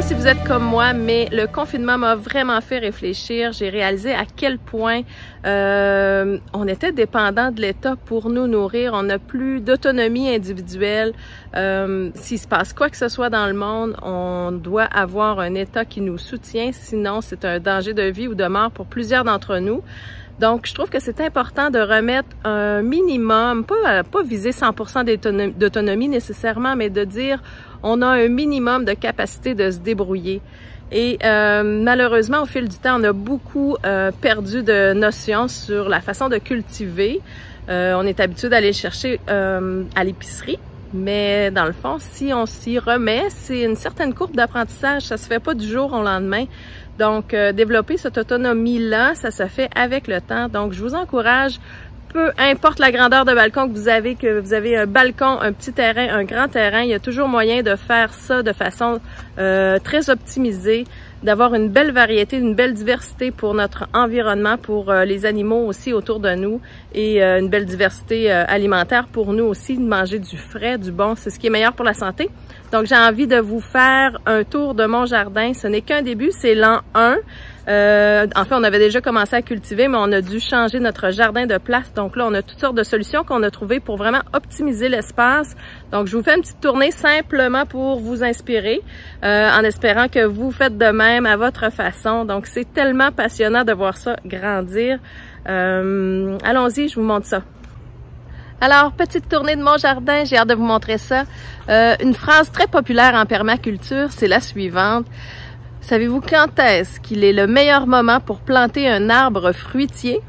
si vous êtes comme moi, mais le confinement m'a vraiment fait réfléchir. J'ai réalisé à quel point on était dépendant de l'État pour nous nourrir. On n'a plus d'autonomie individuelle. S'il se passe quoi que ce soit dans le monde, on doit avoir un État qui nous soutient. Sinon, c'est un danger de vie ou de mort pour plusieurs d'entre nous. Donc, je trouve que c'est important de remettre un minimum, pas viser 100% d'autonomie nécessairement, mais de dire on a un minimum de capacité de se débrouiller. Et malheureusement, au fil du temps, on a beaucoup perdu de notions sur la façon de cultiver. On est habitué d'aller chercher à l'épicerie. Mais dans le fond, si on s'y remet, c'est une certaine courbe d'apprentissage. Ça se fait pas du jour au lendemain. Donc, développer cette autonomie-là, ça se fait avec le temps. Donc, je vous encourage, peu importe la grandeur de balcon que vous avez un balcon, un petit terrain, un grand terrain, il y a toujours moyen de faire ça de façon très optimisée, d'avoir une belle variété, une belle diversité pour notre environnement, pour les animaux aussi autour de nous et une belle diversité alimentaire pour nous aussi, de manger du frais, du bon, c'est ce qui est meilleur pour la santé. Donc, j'ai envie de vous faire un tour de mon jardin. Ce n'est qu'un début, c'est l'an 1. En fait, on avait déjà commencé à cultiver, mais on a dû changer notre jardin de place. Donc là, on a toutes sortes de solutions qu'on a trouvées pour vraiment optimiser l'espace. Donc, je vous fais une petite tournée simplement pour vous inspirer, en espérant que vous faites de même à votre façon. Donc, c'est tellement passionnant de voir ça grandir. Allons-y, je vous montre ça. Alors, petite tournée de mon jardin, j'ai hâte de vous montrer ça. Une phrase très populaire en permaculture, c'est la suivante. Savez-vous quand est-ce qu'il est le meilleur moment pour planter un arbre fruitier?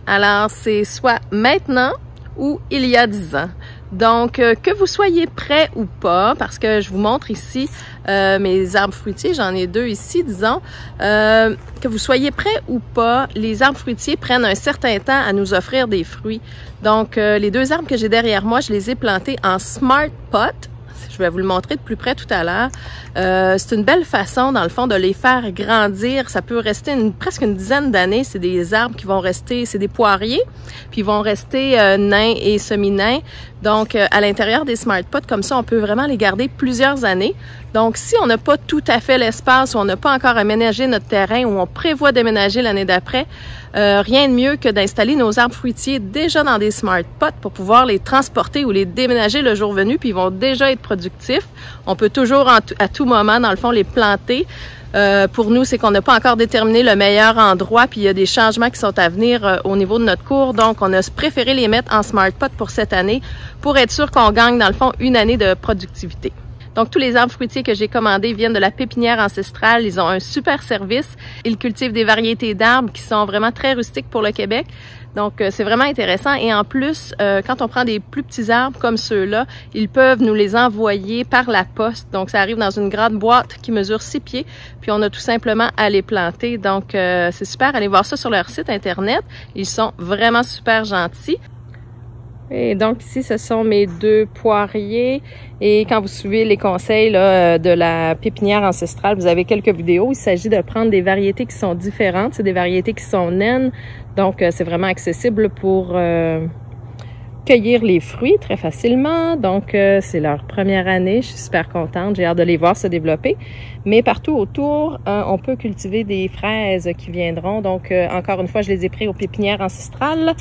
Alors, c'est soit maintenant ou il y a 10 ans. Donc, que vous soyez prêt ou pas, parce que je vous montre ici mes arbres fruitiers, j'en ai 2 ici, disons, que vous soyez prêt ou pas, les arbres fruitiers prennent un certain temps à nous offrir des fruits. Donc, les 2 arbres que j'ai derrière moi, je les ai plantés en Smart Pot. Je vais vous le montrer de plus près tout à l'heure. C'est une belle façon, dans le fond, de les faire grandir. Ça peut rester presque une dizaine d'années. C'est des arbres qui vont rester, c'est des poiriers, puis ils vont rester nains et semi-nains. Donc, à l'intérieur des Smart Pots, comme ça, on peut vraiment les garder plusieurs années. Donc, si on n'a pas tout à fait l'espace, ou on n'a pas encore aménagé notre terrain, ou on prévoit déménager l'année d'après, rien de mieux que d'installer nos arbres fruitiers déjà dans des Smart Pots pour pouvoir les transporter ou les déménager le jour venu, puis ils vont déjà être productifs. On peut toujours à tout moment, dans le fond, les planter. Pour nous, c'est qu'on n'a pas encore déterminé le meilleur endroit, puis il y a des changements qui sont à venir au niveau de notre cours. Donc, on a préféré les mettre en Smart Pot pour cette année pour être sûr qu'on gagne, dans le fond, une année de productivité. Donc, tous les arbres fruitiers que j'ai commandés viennent de la pépinière ancestrale. Ils ont un super service. Ils cultivent des variétés d'arbres qui sont vraiment très rustiques pour le Québec. Donc, c'est vraiment intéressant. Et en plus, quand on prend des plus petits arbres comme ceux-là, ils peuvent nous les envoyer par la poste. Donc, ça arrive dans une grande boîte qui mesure 6 pieds. Puis, on a tout simplement à les planter. Donc, c'est super. Allez voir ça sur leur site Internet. Ils sont vraiment super gentils. Et donc ici, ce sont mes 2 poiriers. Et quand vous suivez les conseils là, de la pépinière ancestrale, vous avez quelques vidéos. Il s'agit de prendre des variétés qui sont différentes. C'est des variétés qui sont naines. Donc, c'est vraiment accessible pour cueillir les fruits très facilement. Donc, c'est leur première année. Je suis super contente. J'ai hâte de les voir se développer. Mais partout autour, on peut cultiver des fraises qui viendront. Donc, encore une fois, je les ai pris aux pépinières ancestrales.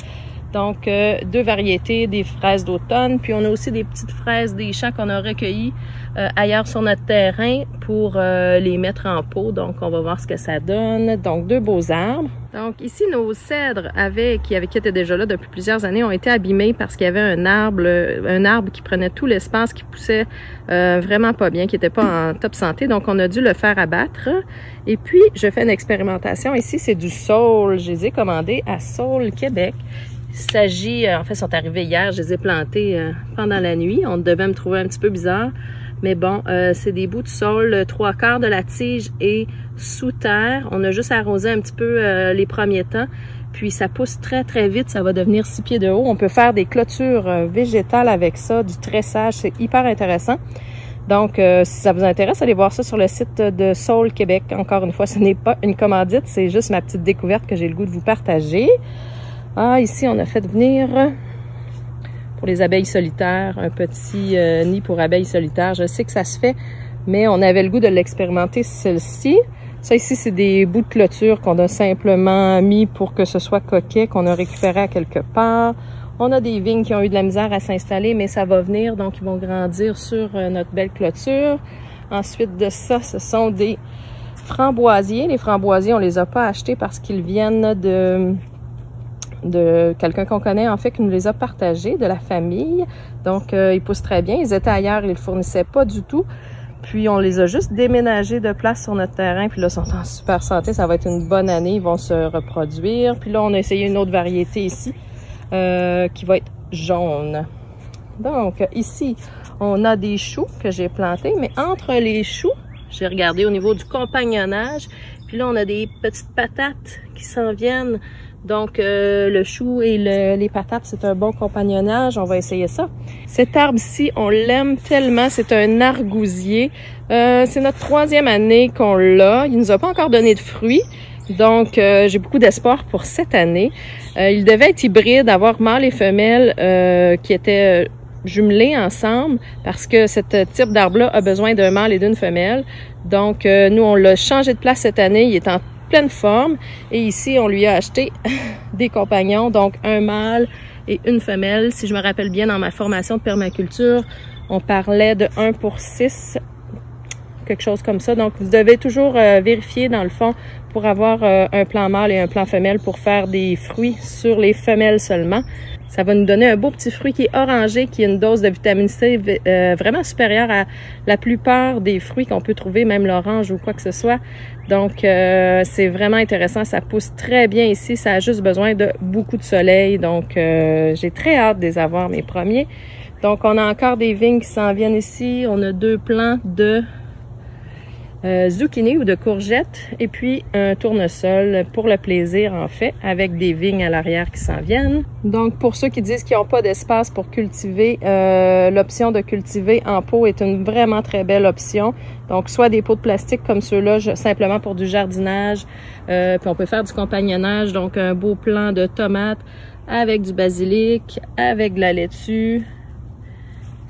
Donc, 2 variétés, des fraises d'automne. Puis, on a aussi des petites fraises des champs qu'on a recueillies ailleurs sur notre terrain pour les mettre en pot. Donc, on va voir ce que ça donne. Donc, 2 beaux arbres. Donc, ici, nos cèdres qui étaient déjà là depuis plusieurs années ont été abîmés parce qu'il y avait un arbre qui prenait tout l'espace, qui poussait vraiment pas bien, qui n'était pas en top santé. Donc, on a dû le faire abattre. Et puis, je fais une expérimentation. Ici, c'est du saule. Je les ai commandés à Saule, Québec. Il s'agit, en fait, ils sont arrivés hier, je les ai plantés pendant la nuit. On devait me trouver un petit peu bizarre. Mais bon, c'est des bouts de saule, 3/4 de la tige est sous terre. On a juste arrosé un petit peu les premiers temps. Puis ça pousse très, très vite. Ça va devenir 6 pieds de haut. On peut faire des clôtures végétales avec ça, du tressage. C'est hyper intéressant. Donc, si ça vous intéresse, allez voir ça sur le site de Saule Québec. Encore une fois, ce n'est pas une commandite. C'est juste ma petite découverte que j'ai le goût de vous partager. Ah, ici, on a fait venir, pour les abeilles solitaires, un petit nid pour abeilles solitaires. Je sais que ça se fait mais on avait le goût de l'expérimenter celle-ci. Ça ici, c'est des bouts de clôture qu'on a simplement mis pour que ce soit coquet, qu'on a récupéré à quelque part. On a des vignes qui ont eu de la misère à s'installer, mais ça va venir, donc ils vont grandir sur notre belle clôture. Ensuite de ça, ce sont des framboisiers. Les framboisiers, on les a pas achetés parce qu'ils viennent de quelqu'un qu'on connaît, en fait, qui nous les a partagés, de la famille. Donc, ils poussent très bien. Ils étaient ailleurs, ils ne fournissaient pas du tout. Puis, on les a juste déménagés de place sur notre terrain. Puis là, ils sont en super santé. Ça va être une bonne année. Ils vont se reproduire. Puis là, on a essayé une autre variété ici qui va être jaune. Donc, ici, on a des choux que j'ai plantés. Mais entre les choux, j'ai regardé au niveau du compagnonnage. Puis là, on a des petites patates qui s'en viennent. Donc, le chou et les patates, c'est un bon compagnonnage. On va essayer ça. Cet arbre-ci, on l'aime tellement. C'est un argousier. C'est notre 3e année qu'on l'a. Il nous a pas encore donné de fruits. Donc, j'ai beaucoup d'espoir pour cette année. Il devait être hybride, avoir mâle et femelle qui étaient jumelés ensemble parce que ce type d'arbre-là a besoin d'un mâle et d'une femelle. Donc, nous, on l'a changé de place cette année. Il est en pleine forme. Et ici, on lui a acheté des compagnons, donc un mâle et une femelle. Si je me rappelle bien, dans ma formation de permaculture, on parlait de 1 pour 6, quelque chose comme ça. Donc, vous devez toujours vérifier, dans le fond, pour avoir un plant mâle et un plant femelle pour faire des fruits sur les femelles seulement. Ça va nous donner un beau petit fruit qui est orangé, qui a une dose de vitamine C vraiment supérieure à la plupart des fruits qu'on peut trouver, même l'orange ou quoi que ce soit. Donc, c'est vraiment intéressant. Ça pousse très bien ici. Ça a juste besoin de beaucoup de soleil. Donc, j'ai très hâte de les avoir, mes premiers. Donc, on a encore des vignes qui s'en viennent ici. On a 2 plants de zucchini ou de courgettes et puis un tournesol pour le plaisir en fait, avec des vignes à l'arrière qui s'en viennent. Donc pour ceux qui disent qu'ils n'ont pas d'espace pour cultiver, l'option de cultiver en pot est une vraiment très belle option. Donc soit des pots de plastique comme ceux-là, simplement pour du jardinage, puis on peut faire du compagnonnage, donc un beau plant de tomates avec du basilic, avec de la laitue.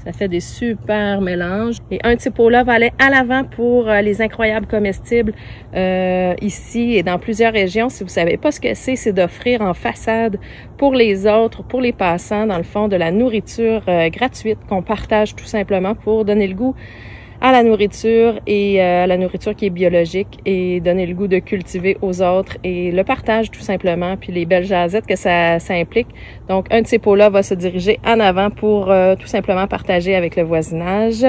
Ça fait des super mélanges. Et un de ces pots-là va aller à l'avant pour les incroyables comestibles ici et dans plusieurs régions. Si vous savez pas ce que c'est d'offrir en façade pour les autres, pour les passants, dans le fond, de la nourriture gratuite qu'on partage tout simplement pour donner le goût à la nourriture et à la nourriture qui est biologique et donner le goût de cultiver aux autres et le partage tout simplement, puis les belles jasettes que ça implique. Donc, un de ces pots-là va se diriger en avant pour tout simplement partager avec le voisinage.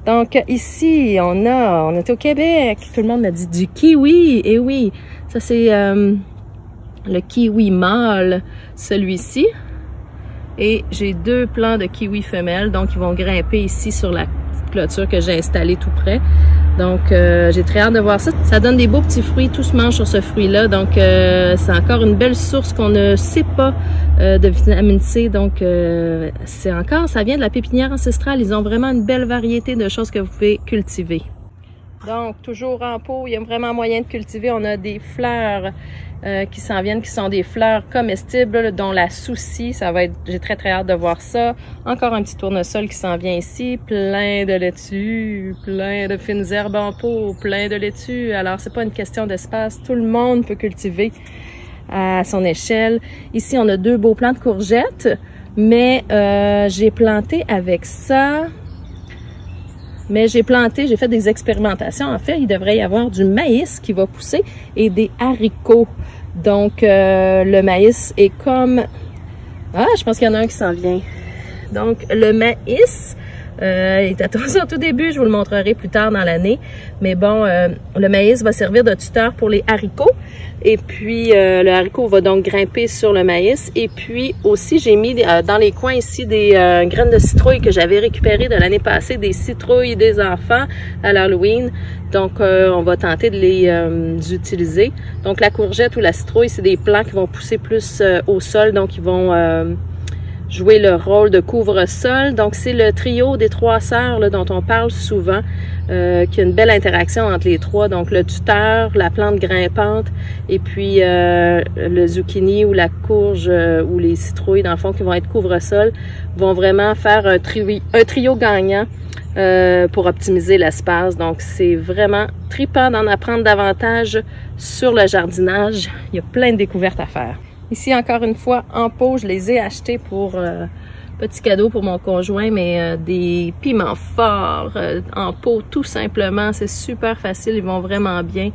Donc, ici, on est au Québec. Tout le monde m'a dit du kiwi. Et oui, ça c'est le kiwi mâle, celui-ci. Et j'ai 2 plants de kiwi femelles, donc ils vont grimper ici sur la clôture que j'ai installée tout près. Donc, j'ai très hâte de voir ça. Ça donne des beaux petits fruits, tout se mange sur ce fruit-là. Donc, c'est encore une belle source qu'on ne sait pas de vitamine C. Donc, ça vient de la pépinière ancestrale. Ils ont vraiment une belle variété de choses que vous pouvez cultiver. Donc, toujours en pot, il y a vraiment moyen de cultiver. On a des fleurs qui s'en viennent, qui sont des fleurs comestibles, dont la souci. Ça va être, j'ai très hâte de voir ça. Encore un petit tournesol qui s'en vient ici, plein de laitue, plein de fines herbes en pot, plein de laitue. Alors, c'est pas une question d'espace. Tout le monde peut cultiver à son échelle. Ici, on a 2 beaux plants de courgettes, mais j'ai planté avec ça. Mais j'ai fait des expérimentations. En fait, il devrait y avoir du maïs qui va pousser et des haricots. Donc, le maïs est comme... Ah, je pense qu'il y en a un qui s'en vient. Donc, le maïs est attention au tout début. Je vous le montrerai plus tard dans l'année. Mais bon, le maïs va servir de tuteur pour les haricots. Et puis, le haricot va donc grimper sur le maïs. Et puis, aussi, j'ai mis dans les coins ici des graines de citrouille que j'avais récupérées de l'année passée, des citrouilles des enfants à l'Halloween. Donc, on va tenter de les utiliser. Donc, la courgette ou la citrouille, c'est des plants qui vont pousser plus au sol. Donc, ils vont... jouer le rôle de couvre-sol. Donc, c'est le trio des 3 sœurs là, dont on parle souvent, qui a une belle interaction entre les 3. Donc, le tuteur, la plante grimpante et puis le zucchini ou la courge ou les citrouilles, dans le fond, qui vont être couvre-sol, vont vraiment faire un trio gagnant pour optimiser l'espace. Donc, c'est vraiment trippant d'en apprendre davantage sur le jardinage. Il y a plein de découvertes à faire. Ici, encore une fois, en pot, je les ai achetés pour petit cadeau pour mon conjoint, mais des piments forts en pot, tout simplement. C'est super facile, ils vont vraiment bien.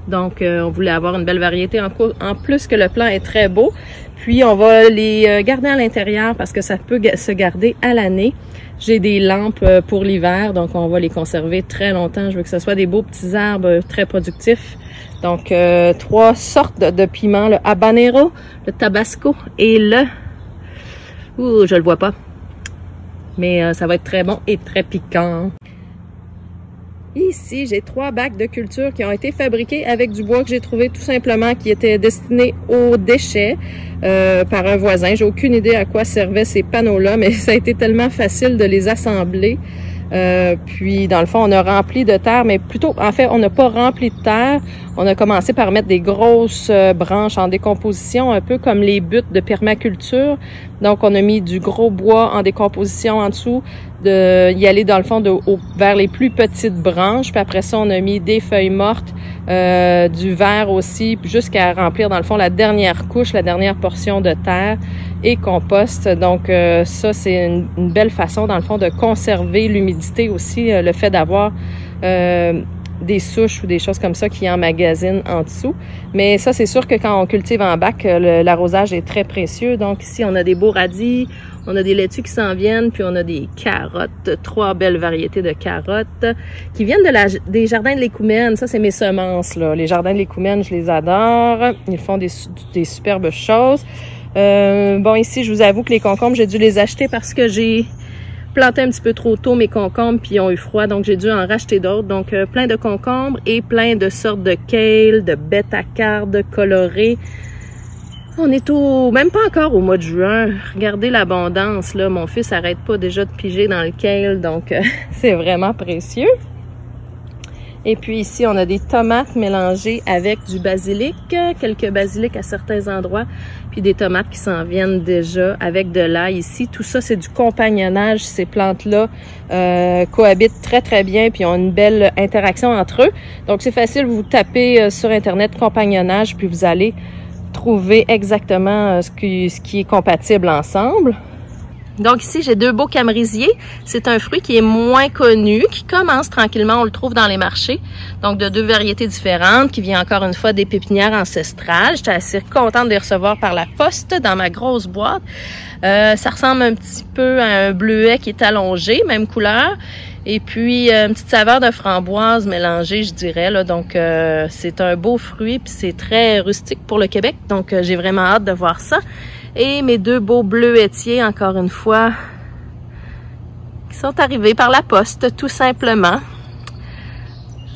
Donc, on voulait avoir une belle variété. En plus que le plant est très beau. Puis, on va les garder à l'intérieur parce que ça peut se garder à l'année. J'ai des lampes pour l'hiver, donc on va les conserver très longtemps. Je veux que ce soit des beaux petits arbres très productifs. Donc, 3 sortes de piments, le habanero, le tabasco et le... Ouh, je le vois pas. Mais ça va être très bon et très piquant. Ici, j'ai 3 bacs de culture qui ont été fabriqués avec du bois que j'ai trouvé tout simplement qui était destiné aux déchets par un voisin. J'ai aucune idée à quoi servaient ces panneaux-là, mais ça a été tellement facile de les assembler. Puis, dans le fond, on a rempli de terre, mais plutôt, en fait, on n'a pas rempli de terre. On a commencé par mettre des grosses branches en décomposition, un peu comme les buttes de permaculture. Donc, on a mis du gros bois en décomposition en dessous, y aller dans le fond vers les plus petites branches. Puis après ça, on a mis des feuilles mortes, du verre aussi, jusqu'à remplir dans le fond la dernière couche, la dernière portion de terre et compost. Donc ça, c'est une belle façon dans le fond de conserver l'humidité aussi, le fait d'avoir des souches ou des choses comme ça qui emmagasinent en dessous. Mais ça, c'est sûr que quand on cultive en bac, l'arrosage est très précieux. Donc ici, on a des beaux radis, on a des laitues qui s'en viennent, puis on a des carottes, 3 belles variétés de carottes qui viennent des jardins de l'Écoumène. Ça, c'est mes semences, là. Les jardins de l'Écoumène, je les adore. Ils font des superbes choses. Bon, ici, je vous avoue que les concombres, j'ai dû les acheter parce que j'ai planté un petit peu trop tôt mes concombres puis ils ont eu froid, donc j'ai dû en racheter d'autres. Donc plein de concombres et plein de sortes de kale, de bêta-carde colorées. On est même pas encore au mois de juin. Regardez l'abondance là, mon fils arrête pas déjà de piger dans le kale, donc c'est vraiment précieux. Et puis ici, on a des tomates mélangées avec du basilic, quelques basilic à certains endroits, puis des tomates qui s'en viennent déjà avec de l'ail ici. Tout ça, c'est du compagnonnage. Ces plantes-là cohabitent très, très bien, puis ont une belle interaction entre eux. Donc, c'est facile, vous tapez sur Internet « compagnonnage », puis vous allez trouver exactement ce qui est compatible ensemble. Donc ici, j'ai 2 beaux camérisiers. C'est un fruit qui est moins connu, qui commence tranquillement, on le trouve dans les marchés. Donc de 2 variétés différentes, qui vient encore une fois des pépinières ancestrales. J'étais assez contente de les recevoir par la poste dans ma grosse boîte. Ça ressemble un petit peu à un bleuet qui est allongé, même couleur. Et puis une petite saveur de framboise mélangée, je dirais. Là. Donc c'est un beau fruit, puis c'est très rustique pour le Québec. Donc j'ai vraiment hâte de voir ça. Et mes 2 beaux bleuetiers, encore une fois, qui sont arrivés par la poste, tout simplement.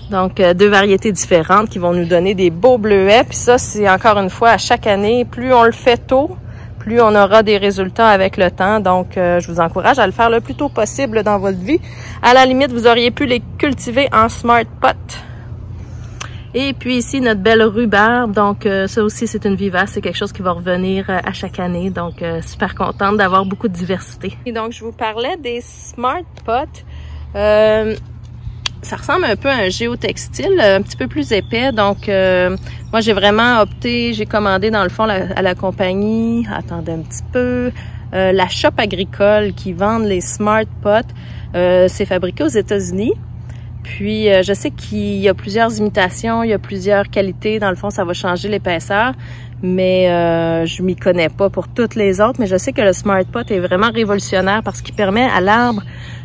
Donc, 2 variétés différentes qui vont nous donner des beaux bleuets. Puis ça, c'est encore une fois, à chaque année, plus on le fait tôt, plus on aura des résultats avec le temps. Donc, je vous encourage à le faire le plus tôt possible dans votre vie. À la limite, vous auriez pu les cultiver en smart pot. Et puis ici, notre belle rhubarbe. Donc, ça aussi, c'est une vivace. C'est quelque chose qui va revenir à chaque année. Donc, super contente d'avoir beaucoup de diversité. Et donc, je vous parlais des smart pots. Ça ressemble un peu à un géotextile, un petit peu plus épais. Donc, moi, j'ai vraiment opté, j'ai commandé dans le fond à la compagnie, attendez un petit peu, la Shop Agricole qui vend les smart pots. C'est fabriqué aux États-Unis. Puis, je sais qu'il y a plusieurs imitations, il y a plusieurs qualités. Dans le fond, ça va changer l'épaisseur, mais je m'y connais pas pour toutes les autres. Mais je sais que le Smart Pot est vraiment révolutionnaire parce qu'il permet à l'arbre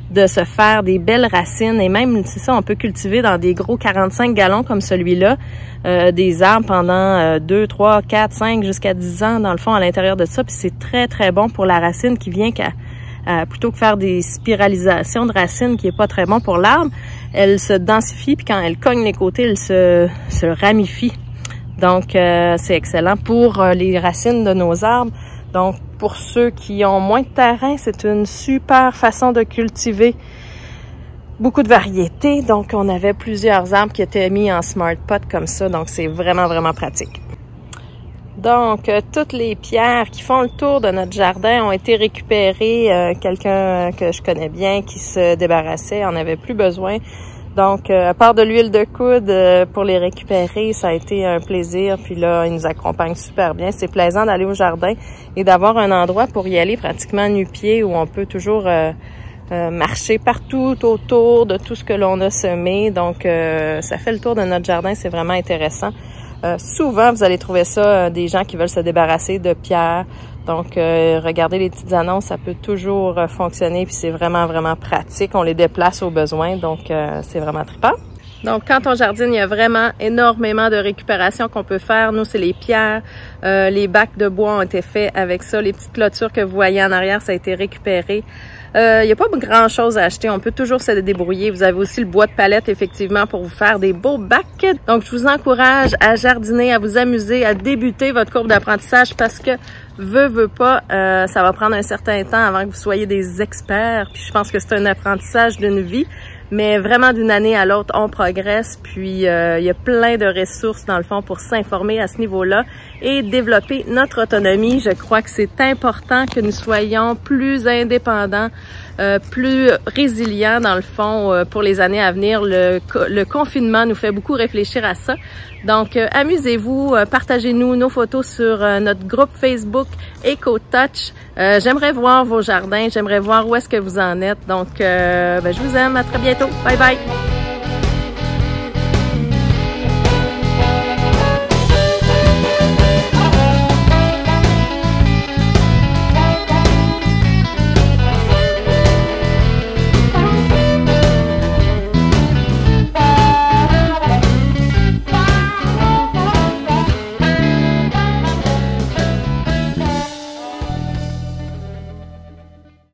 de se faire des belles racines. Et même, c'est ça, on peut cultiver dans des gros 45 gallons comme celui-là, des arbres pendant 2, 3, 4, 5, jusqu'à 10 ans, dans le fond, à l'intérieur de ça. Puis c'est très, très bon pour la racine qui vient plutôt que faire des spiralisations de racines qui est pas très bon pour l'arbre, elle se densifie, puis quand elle cogne les côtés, elle se ramifie. Donc, c'est excellent pour les racines de nos arbres. Donc, pour ceux qui ont moins de terrain, c'est une super façon de cultiver beaucoup de variétés. Donc, on avait plusieurs arbres qui étaient mis en smart pot comme ça. Donc, c'est vraiment, vraiment pratique. Donc, toutes les pierres qui font le tour de notre jardin ont été récupérées. Quelqu'un que je connais bien qui se débarrassait en avait plus besoin. Donc, à part de l'huile de coude pour les récupérer, ça a été un plaisir. Puis là, ils nous accompagnent super bien. C'est plaisant d'aller au jardin et d'avoir un endroit pour y aller pratiquement nu-pied où on peut toujours marcher partout autour de tout ce que l'on a semé. Donc, ça fait le tour de notre jardin. C'est vraiment intéressant. Souvent, vous allez trouver ça, des gens qui veulent se débarrasser de pierres. Donc, regardez les petites annonces, ça peut toujours fonctionner, puis c'est vraiment, vraiment pratique. On les déplace au besoin, donc c'est vraiment trippant. Donc, quand on jardine, il y a vraiment énormément de récupération qu'on peut faire. Nous, c'est les pierres, les bacs de bois ont été faits avec ça. Les petites clôtures que vous voyez en arrière, ça a été récupéré. Il n'y a pas grand-chose à acheter. On peut toujours se débrouiller. Vous avez aussi le bois de palette, effectivement, pour vous faire des beaux bacs. Donc, je vous encourage à jardiner, à vous amuser, à débuter votre courbe d'apprentissage parce que, veut pas, ça va prendre un certain temps avant que vous soyez des experts. Puis, je pense que c'est un apprentissage d'une vie. Mais vraiment, d'une année à l'autre, on progresse. Puis, il y a plein de ressources, dans le fond, pour s'informer à ce niveau-là et développer notre autonomie. Je crois que c'est important que nous soyons plus indépendants, plus résilients, dans le fond, pour les années à venir. Le confinement nous fait beaucoup réfléchir à ça. Donc, amusez-vous, partagez-nous nos photos sur notre groupe Facebook EcoTouch. J'aimerais voir vos jardins, j'aimerais voir où est-ce que vous en êtes. Donc, je vous aime, à très bientôt. Bye bye!